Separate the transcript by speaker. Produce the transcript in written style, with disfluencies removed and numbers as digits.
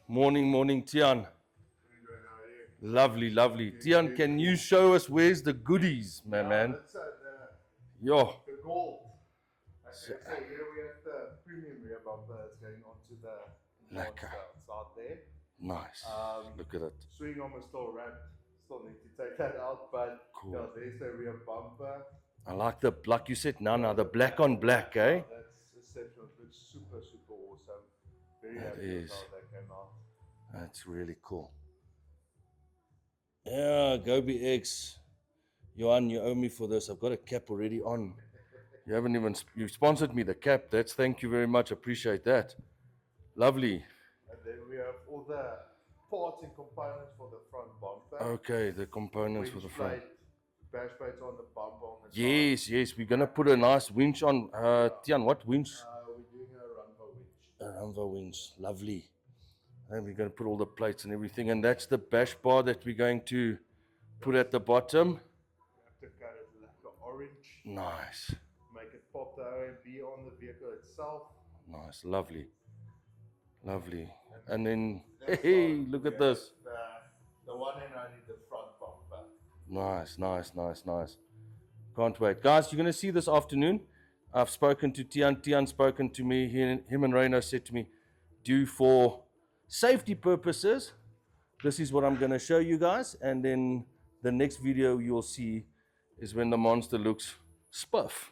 Speaker 1: Morning, morning, Tian. Lovely, lovely. Tian, can you show us where's the goodies, my man?
Speaker 2: That's
Speaker 1: Yo,
Speaker 2: the gold. So here we have the premium rear bumper that's going onto the
Speaker 1: lekker.
Speaker 2: monster outside there.
Speaker 1: Nice. Look at it.
Speaker 2: Swing arm is still wrapped. Still need to take that out, but
Speaker 1: Cool.
Speaker 2: yeah, there's the rear bumper.
Speaker 1: I like you said, now the black on black, eh?
Speaker 2: That's exceptional. It looks super, super awesome. Very
Speaker 1: That
Speaker 2: happy
Speaker 1: is.
Speaker 2: with how that came out.
Speaker 1: That's really cool. Yeah, Gobi X. Johan, you owe me for this. I've got a cap already on. You haven't even, you sponsored me the cap. That's, thank you very much. Appreciate that. Lovely.
Speaker 2: And then we have all the parts and components for the front bumper.
Speaker 1: Okay, the components for the front.
Speaker 2: Bash plates on the bumper on the side.
Speaker 1: Yes, we're gonna put a nice winch on. Tian, what winch?
Speaker 2: We're doing a Runvo winch.
Speaker 1: A Rambo winch, lovely. And we're gonna put all the plates and everything, and that's the bash bar that we're going to put at the bottom.
Speaker 2: We have to cut it like an orange.
Speaker 1: Nice,
Speaker 2: Make it pop the OMB on the vehicle itself.
Speaker 1: nice, lovely. And then, hey, look at this.
Speaker 2: The one and only the front bumper.
Speaker 1: Nice. Can't wait. Guys, you're going to see this afternoon. I've spoken to Tian. Tian's spoken to me. Him and Reino said to me, do for safety purposes, this is what I'm going to show you guys. And then the next video you'll see is when the monster looks spiff.